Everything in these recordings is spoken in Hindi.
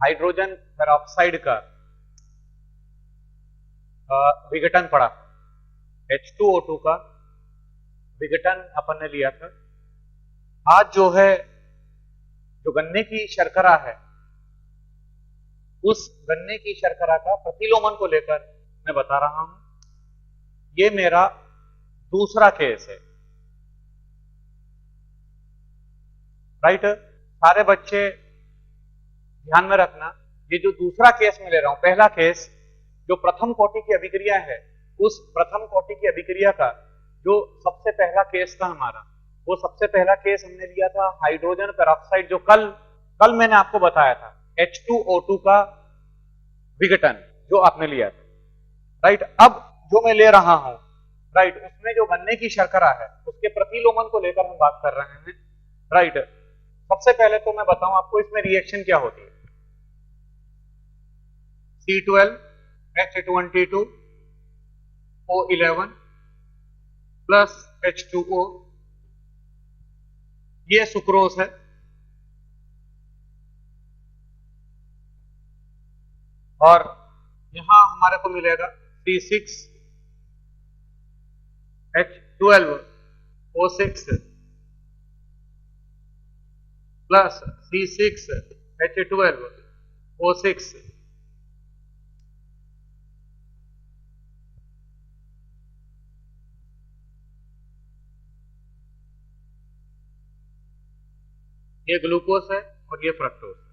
हाइड्रोजन पेरोक्साइड का विघटन पड़ा, H2O2 का विघटन अपन ने लिया था। आज जो है, जो गन्ने की शर्करा है, उस गन्ने की शर्करा का प्रतिलोमन को लेकर मैं बता रहा हूं। ये मेरा दूसरा केस है, राइट। सारे बच्चे ध्यान में रखना, ये जो दूसरा केस मैं ले रहा हूं, पहला केस जो प्रथम कोटि की अभिक्रिया है, उस प्रथम कोटि की अभिक्रिया का जो सबसे पहला केस था हमारा, वो सबसे पहला केस हमने लिया था हाइड्रोजन पेरोक्साइड, जो कल मैंने आपको बताया था, H2O2 का विघटन जो आपने लिया था, राइट। अब जो मैं ले रहा हूं, राइट, उसमें जो गन्ने की शर्करा है उसके प्रतिलोमन को लेकर हम बात कर रहे हैं, राइट। सबसे पहले तो मैं बताऊं आपको इसमें रिएक्शन क्या होती है। C12 H22 O11 plus H2O, ये सुक्रोज है, और यहां हमारे को मिलेगा C6 H12 O6 plus C6 H12 O6, ये ग्लूकोज है और ये फ्रक्टोज है,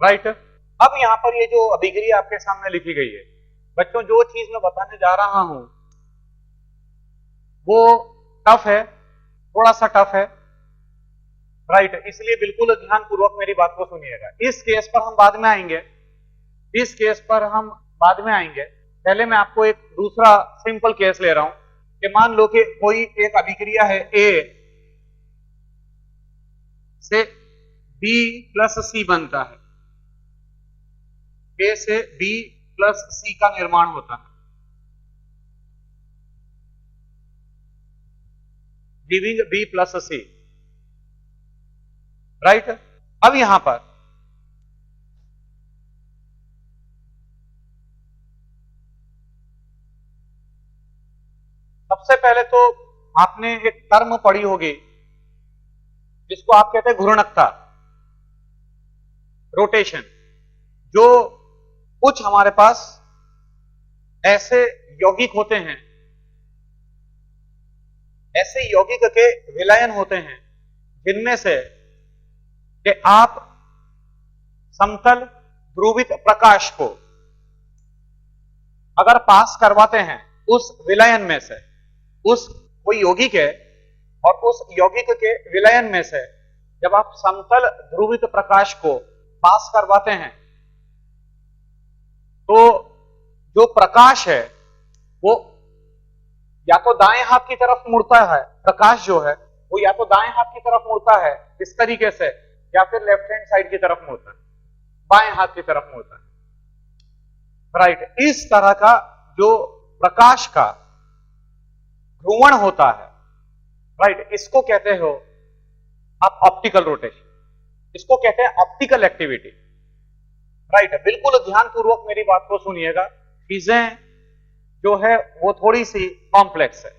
राइट। अब यहां पर ये जो अभिक्रिया आपके सामने लिखी गई है, बच्चों जो चीज मैं बताने जा रहा हूं वो टफ है, थोड़ा सा टफ है, राइट। इसलिए बिल्कुल ध्यानपूर्वक मेरी बात को सुनिएगा। इस केस पर हम बाद में आएंगे, इस केस पर हम बाद में आएंगे। पहले मैं आपको एक दूसरा सिंपल केस ले रहा हूं कि मान लो कि कोई एक अभिक्रिया है, A से B प्लस C बनता है, A से B प्लस C का निर्माण होता है, giving B plus C, right. अब यहां पर सबसे पहले तो आपने एक टर्म पढ़ी होगी जिसको आप कहते हैं घूर्णकता, रोटेशन। जो कुछ हमारे पास ऐसे यौगिक होते हैं, ऐसे यौगिक के विलयन होते हैं जिनमें से कि आप समतल ध्रुवित प्रकाश को अगर पास करवाते हैं उस विलयन में से, उस कोई यौगिक है और उस यौगिक के विलयन में से जब आप समतल ध्रुवित प्रकाश को पास करवाते हैं तो जो प्रकाश है वो या तो दाएं हाथ की तरफ मुड़ता है, प्रकाश जो है वो या तो दाएं हाथ की तरफ मुड़ता है इस तरीके से, या फिर लेफ्ट हैंड साइड की तरफ मुड़ता है, बाएं हाथ की तरफ मुड़ता है, राइट। इस तरह का जो प्रकाश का ध्रुवण होता है, राइट, इसको कहते हो आप ऑप्टिकल रोटेशन, इसको कहते हैं ऑप्टिकल एक्टिविटी, राइट। बिल्कुल ध्यानपूर्वक मेरी बात को सुनिएगा, चीजें जो है वो थोड़ी सी कॉम्प्लेक्स है।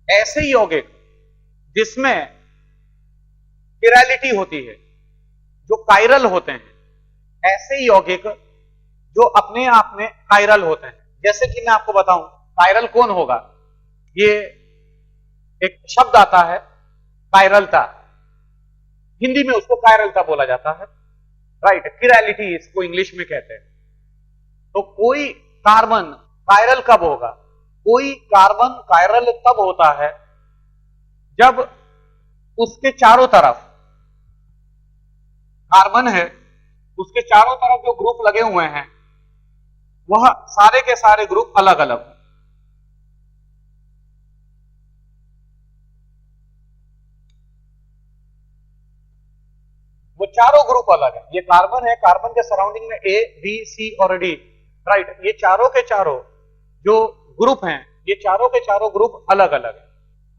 ऐसे यौगिक जिसमें चिरैलिटी होती है, जो कायरल होते हैं, ऐसे यौगिक जो अपने आप में कायरल होते हैं, जैसे कि मैं आपको बताऊं कायरल कौन होगा, ये एक शब्द आता है कायरलता, हिंदी में उसको कायरलता बोला जाता है, राइट। चिरैलिटी इसको इंग्लिश में कहते हैं। तो कोई कार्बन कायरल कब होगा? कोई कार्बन कायरल तब होता है जब उसके चारों तरफ कार्बन है, उसके चारों तरफ जो ग्रुप लगे हुए हैं वह सारे के सारे ग्रुप अलग अलग, वो चारों ग्रुप अलग है। ये कार्बन है, कार्बन के सराउंडिंग में A, B, C और D, राइट। ये चारों के चारों जो ग्रुप हैं, ये चारों के चारों ग्रुप अलग अलग है,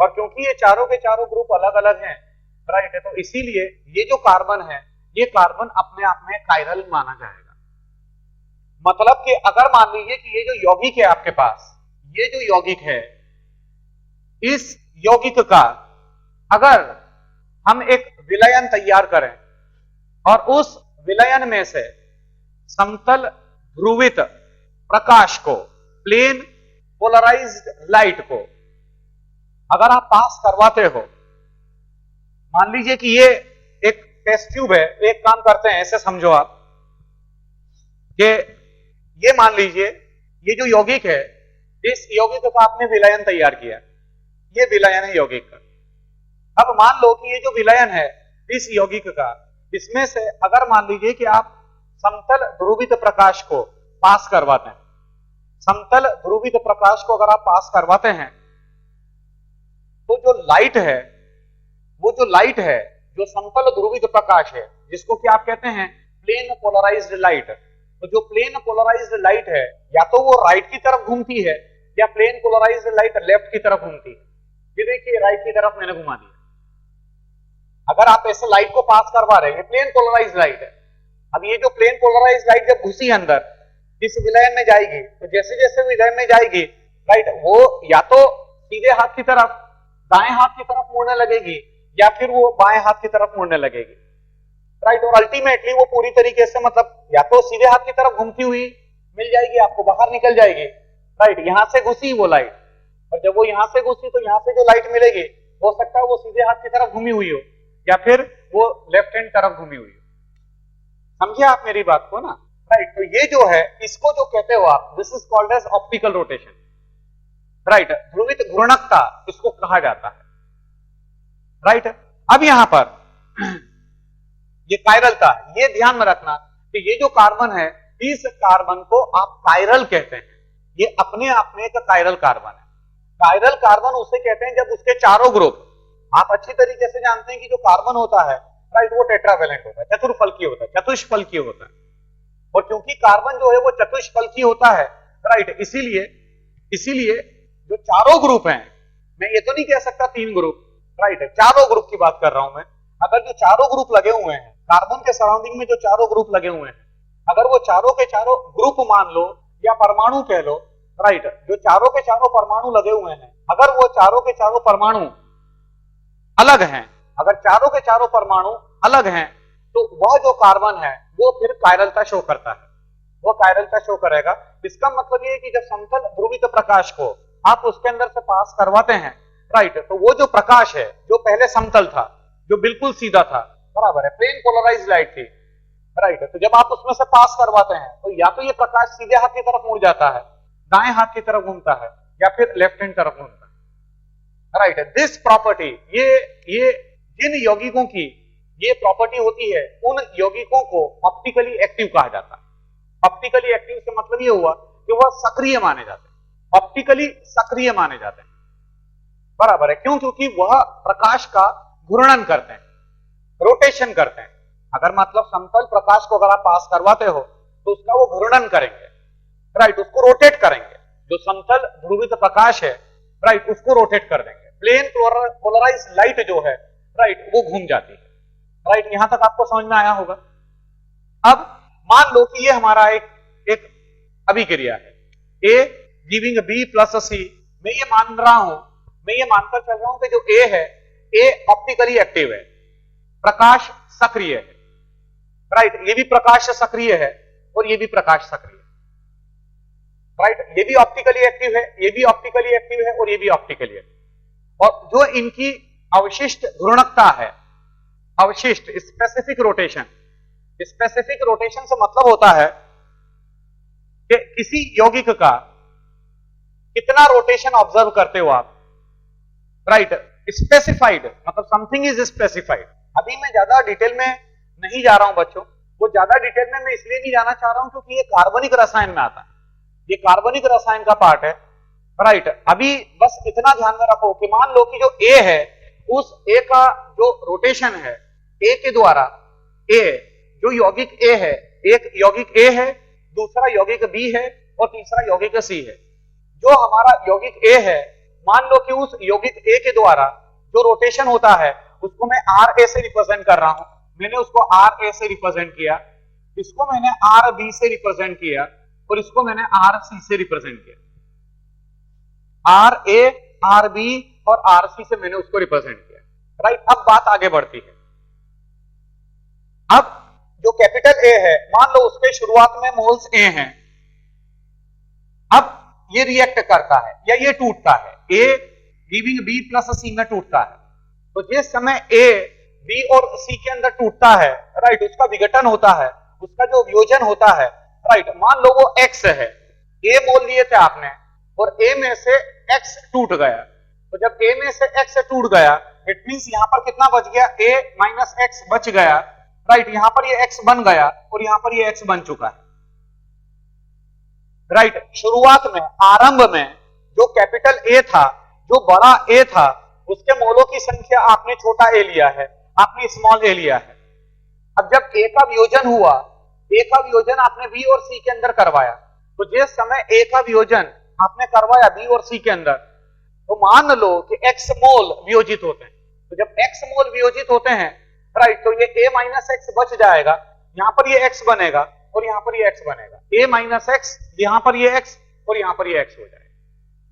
और क्योंकि ये चारों के चारों ग्रुप अलग अलग हैं, राइट है, तो इसीलिए ये जो कार्बन है ये कार्बन अपने आप में कायरल माना जाएगा। मतलब कि अगर मान लीजिए कि ये जो यौगिक है आपके पास, ये जो यौगिक है, इस यौगिक का अगर हम एक विलयन तैयार करें और उस विलयन में से समतल ध्रुवित प्रकाश को, प्लेन पोलराइज्ड लाइट को अगर आप पास करवाते हो, मान लीजिए कि ये एक टेस्ट ट्यूब है, एक काम करते हैं, ऐसे समझो आप कि ये मान लीजिए ये जो यौगिक है, इस यौगिक का आपने विलयन तैयार किया, ये विलयन है यौगिक का। अब मान लो कि ये जो विलयन है इस यौगिक का, इसमें से अगर मान लीजिए कि आप समतल ध्रुवित प्रकाश को पास करवाते हैं, समतल ध्रुवित प्रकाश को अगर आप पास करवाते हैं, तो जो लाइट है, वो जो लाइट है, जो समतल ध्रुवित प्रकाश है, जिसको कि आप कहते हैं प्लेन पोलराइज्ड लाइट, तो जो प्लेन पोलराइज्ड लाइट है या तो वो राइट की तरफ घूमती है या प्लेन पोलराइज्ड लाइट लेफ्ट की तरफ घूमती है। ये देखिए राइट की तरफ मैंने घुमा दिया। अगर आप ऐसे लाइट को पास करवा रहे हैं, प्लेन पोलराइज्ड लाइट है, अब ये जो प्लेन पोलराइज्ड लाइट जब घुसी अंदर इस विलयन में जाएगी, तो जैसे जैसे विलयन में जाएगी, राइट, वो या तो सीधे हाथ की तरफ, दाएं हाथ की तरफ मुड़ने लगेगी या फिर वो बाएं हाथ की तरफ मुड़ने लगेगी, राइट, और अल्टीमेटली वो पूरी तरीके से मतलब या तो सीधे हाथ की तरफ घूमती हुई मिल जाएगी आपको, बाहर निकल जाएगी, राइट, यहां से घुसी वो लाइट, और जब वो यहां से घुसी तो यहां से जो लाइट मिलेगी हो सकता है वो सीधे हाथ की तरफ घूमी हुई हो या फिर वो लेफ्ट हैंड तरफ घूमी हुई हो। समझे आप मेरी बात को ना, राइट। तो ये जो है इसको जो कहते हो आप, this is called as optical rotation, right, ध्रुवित घूर्णकता इसको कहा जाता है, राइट। अब यहां पर ये कायरलता, ये ध्यान में रखना कि ये जो कार्बन है, इस कार्बन को आप कायरल कहते हैं, ये अपने आप में एक कायरल कार्बन है। कायरल कार्बन उसे कहते हैं जब उसके चारों ग्रुप, आप अच्छी तरीके से जानते हैं कि जो कार्बन होता है, राइट, वो टेट्रावेलेंट होता है, चतुर्फलकीय होता है, चतुष्फलकीय होता है, और क्योंकि कार्बन जो है वो चतुष्फलकीय होता है, राइट, इसीलिए जो चारों ग्रुप हैं, मैं ये तो नहीं कह सकता 3 ग्रुप, राइट, चारों ग्रुप की बात कर रहा हूं मैं। अगर जो चारों ग्रुप लगे हुए हैं कार्बन के सराउंडिंग में, जो चारों ग्रुप लगे हुए हैं, अगर वो चारों के चारों ग्रुप मान लो या परमाणु कह लो, राइट, जो चारों के चारों परमाणु लगे हुए हैं, अगर वो चारों के चारों परमाणु अलग हैं, अगर चारों के चारों परमाणु अलग हैं, तो वह जो कार्बन है वो फिर कायरलता शो करता है, वो कायरलता शो करेगा। इसका मतलब ये है कि जब समतल ध्रुवित प्रकाश को आप उसके अंदर से पास करवाते हैं, राइट, तो वो जो प्रकाश है जो पहले समतल था, जो बिल्कुल सीधा था, बराबर है, प्लेन पोलराइज्ड लाइट थी, राइट, तो जब आप उसमें से पास करवाते हैं तो या तो ये प्रकाश सीधे हाथ की तरफ मुड़ जाता है, दाएं हाथ की तरफ घूमता है, या फिर लेफ्ट हैंड तरफ घूमता है, राइट। दिस प्रॉपर्टी, ये जिन यौगिकों की ये प्रॉपर्टी होती है, उन यौगिकों को ऑप्टिकली एक्टिव कहा जाता है। ऑप्टिकली एक्टिव से मतलब ये हुआ कि वह सक्रिय माने जाते हैं, ऑप्टिकली सक्रिय माने जाते हैं, बराबर है, क्यों? क्योंकि वह प्रकाश का घूर्णन करते हैं, रोटेशन करते हैं। अगर मतलब समतल प्रकाश को अगर आप पास करवाते हो तो उसका वो घूर्णन करेंगे, राइट, उसको रोटेट करेंगे, जो समतल ध्रुवित प्रकाश है, राइट, उसको रोटेट कर देंगे। प्लेन पोलराइज्ड लाइट जो है, राइट, वो घूम जाती है, राइट, यहां तक आपको समझ में आया होगा। अब मान लो कि ये हमारा एक अभिक्रिया है, A giving B plus C, मैं ये मान रहा हूं, मैं ये मानकर चल रहा हूं कि जो A है, A ऑप्टिकली एक्टिव है, प्रकाश सक्रिय है, राइट, ये भी प्रकाश सक्रिय है और ये भी प्रकाश सक्रिय है, राइट, ये भी ऑप्टिकली एक्टिव है, ये भी ऑप्टिकली एक्टिव है और ये भी ऑप्टिकली एक्टिव, और जो इनकी अवशिष्ट घूर्णकता है, अवशिष्ट स्पेसिफिक रोटेशन, स्पेसिफिक रोटेशन से मतलब होता है कि किसी यौगिक का कितना रोटेशन ऑब्जर्व करते हो आप, राइट, स्पेसिफाइड, मतलब समथिंग इज स्पेसिफाइड। अभी मैं ज्यादा डिटेल में नहीं जा रहा हूं बच्चों, वो ज्यादा डिटेल में मैं इसलिए नहीं जाना चाह रहा हूं क्योंकि ये कार्बनिक रसायन में आता है, ये कार्बनिक रसायन का पार्ट है, राइट। अभी बस इतना ध्यान में रखो कि मान लो कि जो A है, उस A का जो रोटेशन है, A के द्वारा, A जो यौगिक A है, एक यौगिक A है, दूसरा यौगिक B है और तीसरा यौगिक C है। जो हमारा यौगिक A है मान लो कि उस यौगिक ए के द्वारा जो रोटेशन होता है उसको मैं आर ए से रिप्रेजेंट कर रहा हूं, मैंने उसको आर ए से रिप्रेजेंट किया, इसको मैंने आर बी से रिप्रेजेंट किया और इसको मैंने आर सी से रिप्रेजेंट किया। आर ए, आर बी और आर सी से मैंने उसको रिप्रेजेंट किया, राइट। अब बात आगे बढ़ती है। अब जो कैपिटल ए है, मान लो उसके शुरुआत में मोल्स ए हैं, अब ये रिएक्ट करता है या ये टूटता है, ए गिविंग बी प्लस सी में टूटता है। तो जिस समय ए बी और सी के अंदर टूटता है, राइट, उसका विघटन होता है, उसका जो वियोजन होता है, राइट, मान लो वो एक्स है, ए मोल लिए थे आपने और ए में से एक्स टूट गया। तो जब ए में से एक्स टूट गया, इट मींस यहां पर कितना बच गया, ए माइनस एक्स बच गया, राइट। यहां पर ये एक्स बन गया और यहां पर ये एक्स बन चुका है, राइट। शुरुआत में, आरंभ में जो कैपिटल ए था, जो बड़ा ए था, उसके मोलों की संख्या आपने छोटा ए लिया है, आपने स्मॉल ए लिया है। अब जब ए का वियोजन हुआ, ए का वियोजन आपने बी और सी के अंदर करवाया, तो जिस समय ए का वियोजन आपने करवाया बी और सी के अंदर, तो मान लो कि एक्स मोल वियोजित होते हैं। तो जब एक्स मोल वियोजित होते हैं, राइट, तो ये ए माइनस एक्स बच जाएगा, यहां पर ये एक्स बनेगा और यहां पर ये एक्स बनेगा, ए माइनस एक्स, यहां पर ये एक्स और यहां पर ये एक्स हो जाएगा,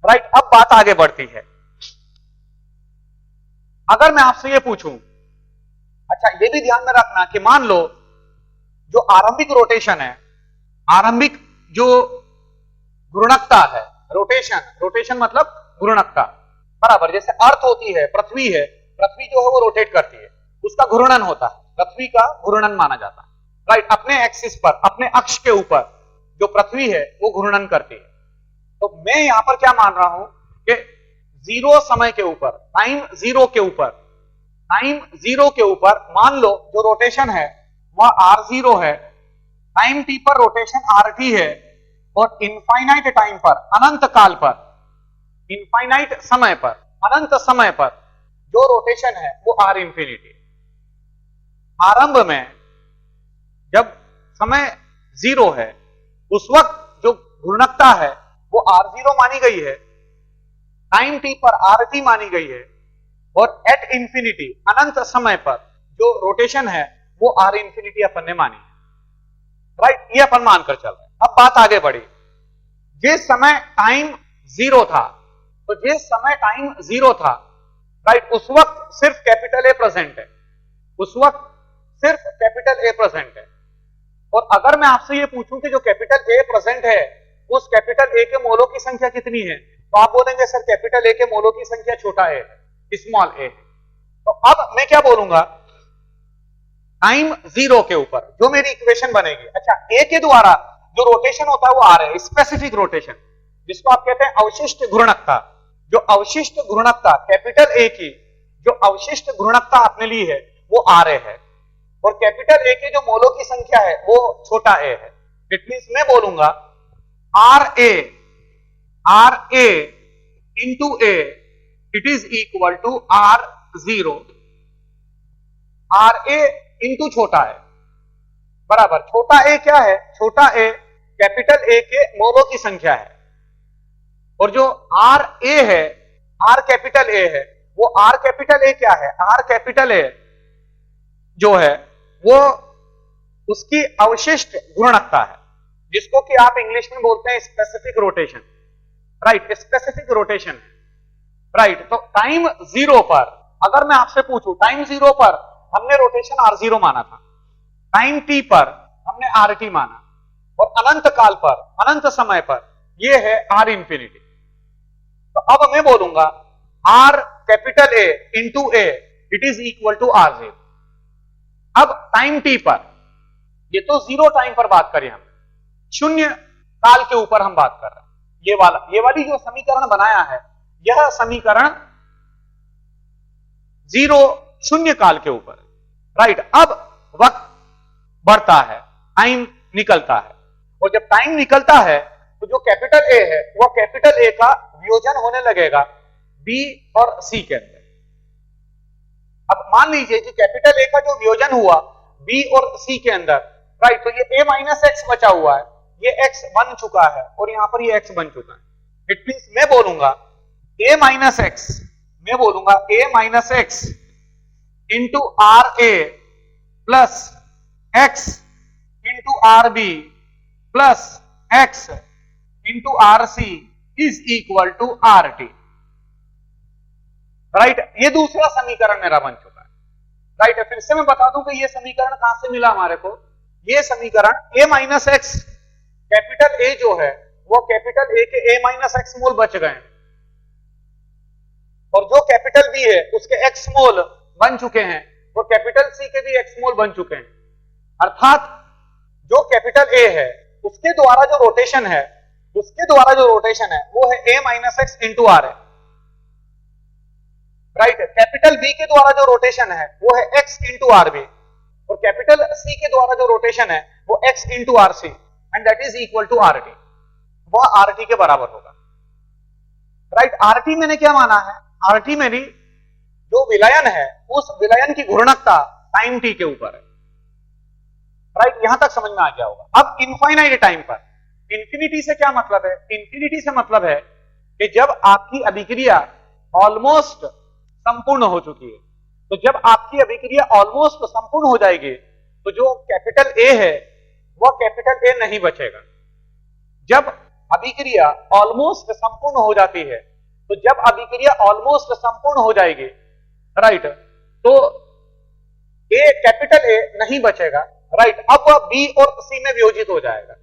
राइट। अब बात आगे बढ़ती है। अगर मैं आपसे ये पूछूं, अच्छा ये भी ध्यान में रखना कि मान लो जो आरंभिक रोटेशन है, आरंभिक जो घूर्णकता है, रोटेशन मतलब घूर्णकता, बराबर। जैसे अर्थ होती है, पृथ्वी है, पृथ्वी जो है वो रोटेट करती है, उसका घूर्णन होता है, पृथ्वी का घूर्णन माना जाता है, राइट। अपने एक्सिस पर, अपने अक्ष के ऊपर जो पृथ्वी है वो घूर्णन करती है। तो मैं यहां पर क्या मान रहा हूं कि जीरो समय के ऊपर, टाइम जीरो के ऊपर मान लो जो रोटेशन है वह r0 है, टाइम t पर रोटेशन rt है, और इनफाइनाइट टाइम पर, अनंत काल पर, इनफाइनाइट समय पर, अनंत समय पर जो रोटेशन है वो r इंफिनिटी। आरंभ में जब समय जीरो है, उस वक्त जो घूर्णकता है वो r0 मानी गई है, टाइम t पर rt मानी गई है, और एट इंफिनिटी, अनंत समय पर जो रोटेशन है वो r इंफिनिटी अपन ने मानी है, राइट। ये अपन मानकर चल रहे हैं। अब बात आगे बढ़ी। जिस समय टाइम जीरो था, तो जिस समय टाइम जीरो था, राइट, उस वक्त सिर्फ कैपिटल ए प्रेजेंट है, उस वक्त सिर्फ कैपिटल ए प्रेजेंट है। और अगर मैं आपसे ये पूछूं कि जो कैपिटल ए प्रेजेंट है, उस कैपिटल ए के मोलों की संख्या कितनी है, तो आप बोलेंगे सर कैपिटल ए के मोलों की संख्या छोटा ए है, स्मॉल ए है। तो अब मैं क्या बोलूंगा, टाइम जीरो के ऊपर जो मेरी इक्वेशन बनेगी, अच्छा ए के द्वारा जो रोटेशन होता है वो आ रहा है, स्पेसिफिक रोटेशन, जिसको आप कहते हैं अवशिष्ट घूर्णकता। जो अवशिष्ट घूर्णकता कैपिटल ए की, जो अवशिष्ट घूर्णकता आपने ली है वो आ रहे है, और कैपिटल ए के जो मोलों की संख्या है वो छोटा ए है। इट मींस मैं बोलूंगा r a into a it is equal to r0, r a into छोटा ए, बराबर। छोटा ए क्या है, छोटा ए कैपिटल ए के मोलों की संख्या है, और जो r a है, r कैपिटल ए है, वो r कैपिटल ए क्या है, r कैपिटल ए जो है वो उसकी अवशिष्ट घूर्णकता है, जिसको कि आप इंग्लिश में बोलते हैं specific rotation, right, specific rotation, right. तो टाइम जीरो पर अगर मैं आपसे पूछूं, टाइम जीरो पर हमने रोटेशन r0 माना था, टाइम t पर हमने rt माना, और अनंत काल पर, अनंत समय पर ये है r इंफिनिटी। तो अब मैं बोलूंगा r capital A into a it is equal to r0। अब टाइम t पर, ये तो जीरो टाइम पर बात करें हम, शून्य काल के ऊपर हम बात कर रहे हैं। ये वाली जो समीकरण बनाया है, यह समीकरण जीरो शून्य काल के ऊपर, राइट। अब वक्त बढ़ता है, टाइम निकलता है, और जब टाइम निकलता है तो जो कैपिटल ए है वह कैपिटल ए का वियोजन होने लगेगा बी और सी के अंदर। अब मान लीजिए कि कैपिटल ए का जो वियोजन हुआ बी और सी के अंदर, राइट, तो ये a माइनस एक्स बचा हुआ है, ये x बन चुका है और यहां पर ये x बन चुका है। इट मींस मैं बोलूंगा a माइनस एक्स, मैं बोलूंगा a minus x into R A plus x into R B plus x into are c is equal to R T. Right, ये दूसरा समीकरण मेरा बन चुका है। राइट, फिर से मैं बता दूं कि ये समीकरण कहां से मिला हमारे को। ये समीकरण a minus x, capital A जो है वो कैपिटल A के a माइनस एक्स मोल बच गए हैं, और जो कैपिटल B है उसके x मोल बन चुके हैं, वो कैपिटल C के भी x मोल बन चुके हैं। अर्थात जो कैपिटल A है उसके द्वारा जो रोटेशन है, वो है a minus x into r है। राइट, कैपिटल B के द्वारा जो रोटेशन है वो है x इंटू आर बी, और कैपिटल C के द्वारा जो रोटेशन है वो x into are c, and that is equal to are t. वह आर टी के बराबर होगा। राइट, आर टी मैंने क्या माना है, आर टी मेरी जो विलयन है उस विलयन की घूर्णकता टाइम टी के ऊपर है। राइट, यहां तक समझ में आ गया होगा। अब इनफाइनाइट टाइम पर इंफिनिटी से क्या मतलब है? इंफिनिटी से मतलब है कि जब आपकी अभिक्रिया ऑलमोस्ट संपूर्ण हो चुकी है, तो जब आपकी अभिक्रिया ऑलमोस्ट संपूर्ण हो जाएगी तो जो कैपिटल ए है वह कैपिटल ए नहीं बचेगा। जब अभिक्रिया ऑलमोस्ट संपूर्ण हो जाती है, तो जब अभिक्रिया ऑलमोस्ट संपूर्ण हो जाएगी, राइट, तो ए कैपिटल ए नहीं बचेगा। राइट, अब वह बी और सी में वियोजित हो जाएगा।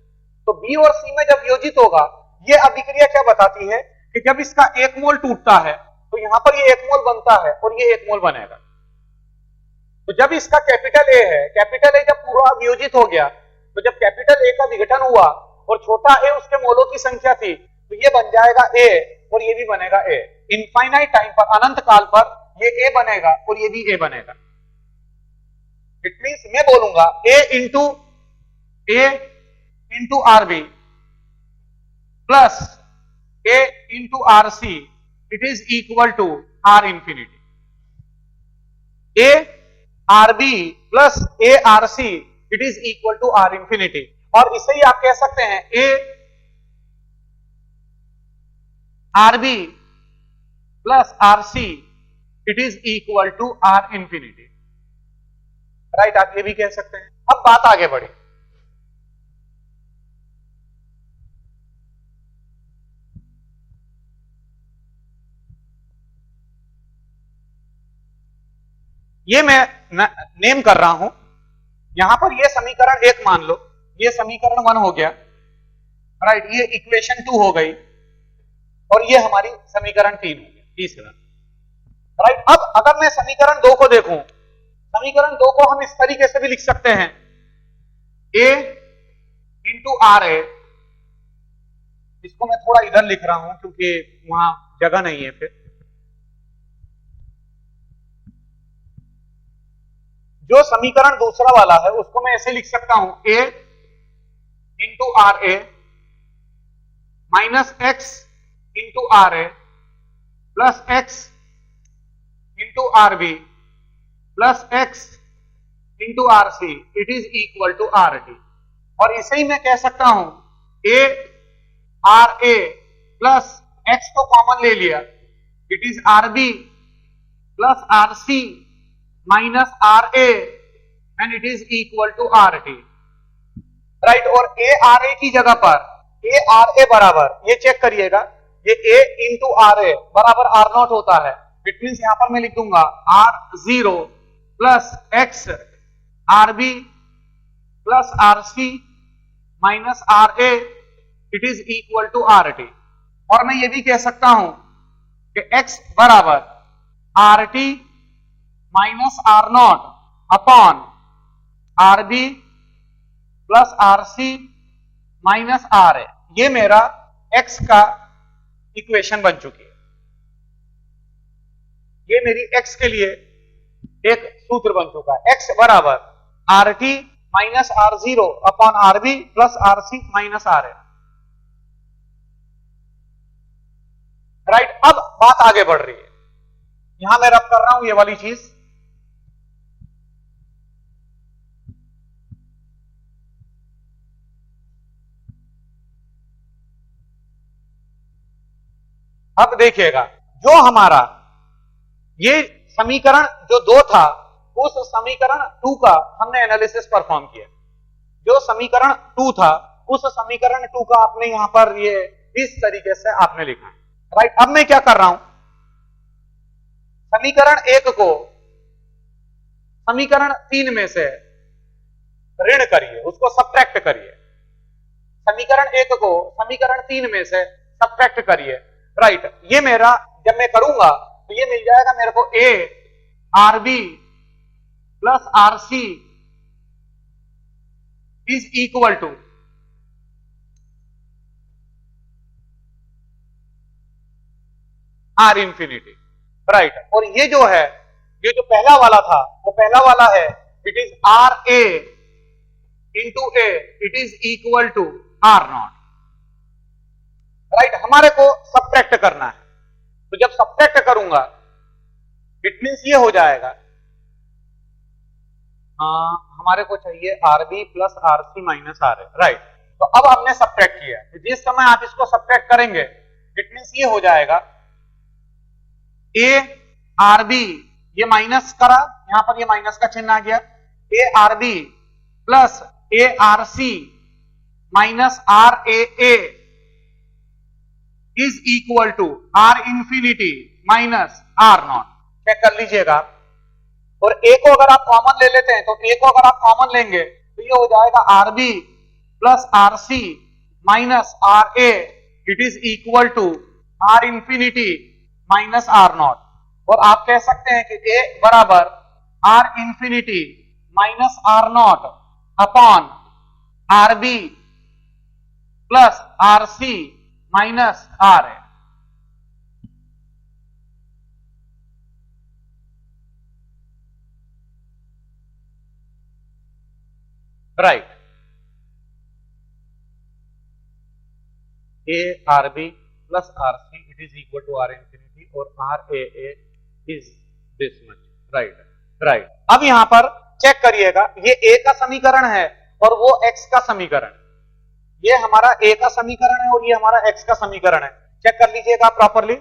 तो बी और सी में जब वियोजित होगा, यह अभिक्रिया क्या बताती है कि जब इसका एक मोल टूटता है तो यहां पर ये एक मोल बनता है और ये एक मोल बनेगा। तो जब इसका कैपिटल ए है, कैपिटल ए जब पूरा वियोजित हो गया, तो जब कैपिटल ए का विघटन हुआ और छोटा ए उसके मोलों की संख्या थी, तो ये बन जाएगा ए और ये भी बनेगा ए। इनफाइनाइट टाइम पर, अनंत काल पर, ये ए बनेगा और ये भी ए बनेगा। इट मींस मैं बोलूंगा A into R B plus A into are C, it is equal to are infinity. A R B plus A R C, it is equal to are infinity. और इसे ही आप कह सकते हैं A R B plus are C, it is equal to are infinity. Right, आप ये भी कह सकते हैं। अब बात आगे बढ़ी। ये मैं नेम कर रहा हूं, यहां पर ये समीकरण एक मान लो, ये समीकरण 1 हो गया। राइट, ये इक्वेशन 2 हो गई, और ये हमारी समीकरण 3 हो गया, तीसरा। राइट, अब अगर मैं समीकरण 2 को देखूं, समीकरण 2 को हम इस तरीके से भी लिख सकते हैं, ए इंटू आर ए। इसको मैं थोड़ा इधर लिख रहा हूं क्योंकि वहां जगह नहीं है। फिर जो समीकरण दूसरा वाला है उसको मैं ऐसे लिख सकता हूं, A into R A minus x into R A plus x into R B plus x into are C, it is equal to R T. और इसे ही मैं कह सकता हूं, A R A plus X को कॉमन ले लिया, it is R B plus R C minus are A, and it is equal to R T. Right, और ए आर ए की जगह पर ए आर ए बराबर, ये चेक करिएगा, ये ए इंटू आर ए बराबर आर नॉट होता है। इट मींस यहां पर मैं लिख दूंगा r zero plus x r B plus R C minus R A, it is equal to R T. और मैं ये भी कह सकता हूं कि एक्स बराबर R T minus are naught upon R B plus R C minus are A. ये मेरा एक्स का इक्वेशन बन चुकी है। ये मेरी एक्स के लिए एक सूत्र बन चुका है, एक्स बराबर R T minus r zero upon R B plus R C minus are a. Right, अब बात आगे बढ़ रही है। यहां मैं रब कर रहा हूं ये वाली चीज। अब देखिएगा, जो हमारा ये समीकरण जो 2 था, उस समीकरण 2 का हमने एनालिसिस परफॉर्म किया। जो समीकरण 2 था, उस समीकरण 2 का आपने यहां पर ये इस तरीके से आपने लिखा है, राइट। अब मैं क्या कर रहा हूं, समीकरण 1 को समीकरण 3 में से ऋण करिए, उसको सब्ट्रैक्ट करिए। समीकरण 1 को समीकरण 3 में से सब्ट्रैक्ट करिए, राइट। ये मेरा जब मैं करूंगा तो ये मिल जाएगा मेरे को a R B plus are c is equal to are infinity, right. और ये जो है, ये जो पहला वाला था वो पहला वाला है, it is r a into a, it is equal to r naught, right. हमारे को सब्ट्रैक्ट करना है, तो जब सब्ट्रैक्ट करूंगा इट मींस ये हो जाएगा, हमारे को चाहिए r B plus R C minus are a, right. तो अब हमने सब्ट्रैक्ट किया, तो जिस समय आप इसको सब्ट्रैक्ट करेंगे इट मींस ये हो जाएगा ए आर बी, ये माइनस करा, यहां पर ये माइनस का चिन्ह आ गया, a R B plus A R C minus are a a is equal to are infinity minus are naught. Check कर लीजिएगा। और ए को अगर आप कॉमन ले लेते हैं, तो ए को अगर आप कॉमन लेंगे तो ये हो जाएगा R B plus R C minus R A, it is equal to are infinity minus are naught. और आप कह सकते हैं कि ए बराबर R infinity minus are naught upon R B plus R C minus are है, right. A R B plus are C it is equal to are infinity और R A is this much, right right. अब यहां पर चेक करिएगा, ये ए का समीकरण है और वो एक्स का समीकरण, ये हमारा ए का समीकरण है और ये हमारा एक्स का समीकरण है। चेक कर लीजिएगा प्रॉपरली।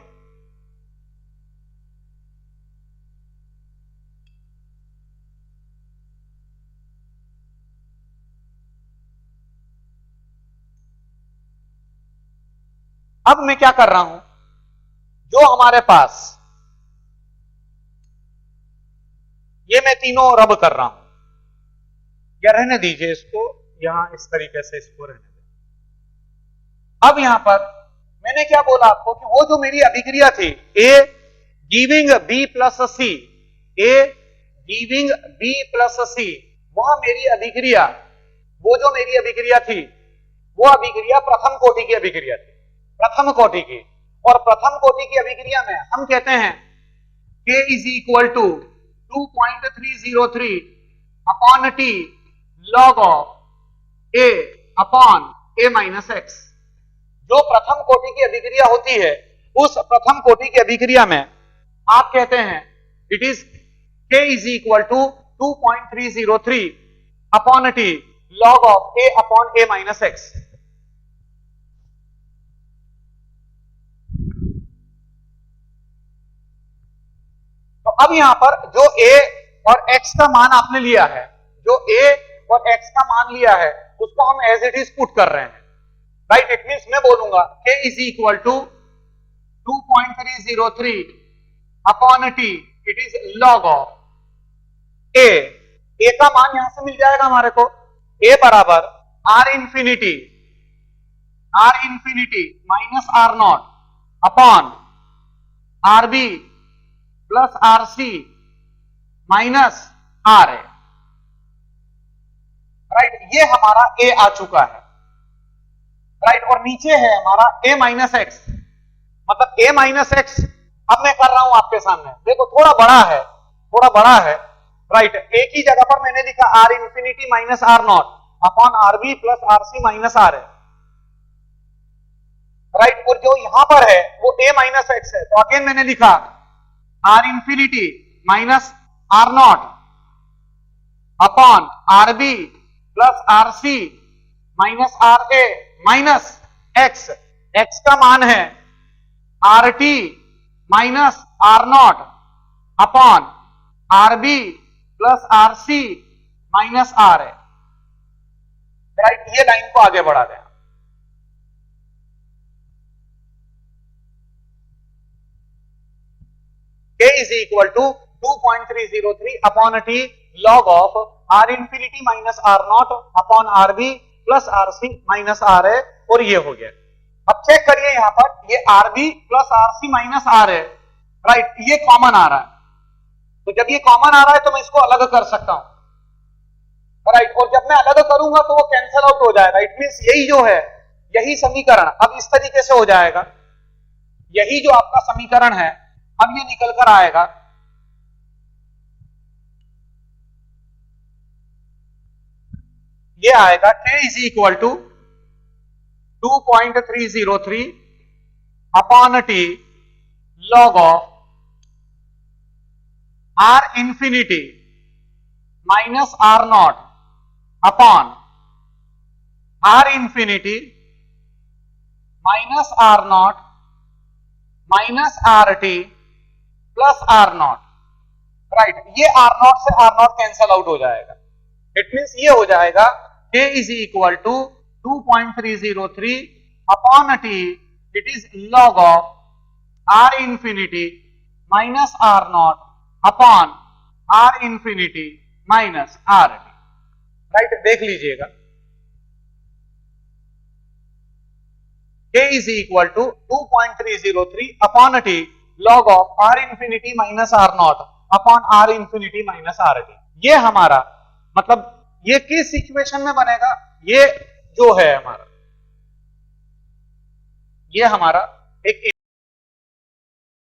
अब मैं क्या कर रहा हूं, जो हमारे पास ये मैं तीनों रब कर रहा हूं, या रहने दीजिए इसको यहां इस तरीके से, इसको रहने दीजिए। अब यहां पर मैंने क्या बोला आपको कि वो जो मेरी अभिक्रिया थी ए गिविंग बी प्लस सी, ए गिविंग बी प्लस सी, वह मेरी अभिक्रिया, वो जो मेरी अभिक्रिया थी वो अभिक्रिया प्रथम कोटि की अभिक्रिया थी, प्रथम कोटि की। और प्रथम कोटि की अभिक्रिया में हम कहते हैं K is equal to 2.303 upon T log of a upon a minus x. जो प्रथम कोटि की अभिक्रिया होती है, उस प्रथम कोटि की अभिक्रिया में आप कहते हैं it is K is equal to 2.303 upon T log of a upon a minus x. तो अब यहां पर जो a और x का मान आपने लिया है, जो a और x का मान लिया है, उसको हम एज इट इज पुट कर रहे हैं, राइट। इट मींस मैं बोलूंगा k is equal to 2.303 upon T, it is log of a का मान यहां से मिल जाएगा हमारे को, a बराबर r infinity minus are naught upon R B plus R C minus are a, right. ये हमारा ए आ चुका है, राइट। और नीचे है हमारा ए माइनस एक्स, मतलब ए माइनस एक्स अब मैं कर रहा हूं आपके सामने, देखो थोड़ा बड़ा है, राइट। एक ही जगह पर मैंने लिखा r infinity minus are naught upon R B plus R C minus are a, right. और जो यहां पर है वो ए माइनस एक्स है, तो अगेन मैंने लिखा r infinity minus are naught upon R B plus R C minus R A minus x. X का मान है r T minus are naught upon R B plus R C minus are है, राइट। ये लाइन को आगे बढ़ा दें। K is equal to 2.303 upon t log of r infinity minus r naught upon rb plus rc minus r है, और ये हो गया। अब चेक करिए यहां पर, ये rb plus rc minus r है, राइट। ये कॉमन आ रहा है, तो जब ये कॉमन आ रहा है तो मैं इसको अलग कर सकता हूं, राइट। और जब मैं अलग करूंगा तो वो कैंसिल आउट हो जाएगा। इट मींस यही जो है, यही समीकरण अब इस तरीके से हो जाएगा, यही जो आपका समीकरण है अब ये निकल कर आएगा, ये आएगा K is equal to 2.303 upon T log of r infinity minus r naught upon r infinity minus r naught minus R T plus R naught, right. ये आर नॉट से आर नॉट कैंसल आउट हो जाएगा। इट मींस ये हो जाएगा K is equal to 2.303 upon T, it is log of r infinity minus are naught upon r infinity minus R T, right. देख लीजिएगा, K is equal to 2.303 upon t log of r infinity minus r naught upon r infinity minus r t। ये हमारा मतलब ये किस इक्वेशन में बनेगा, ये जो है हमारा, ये हमारा एक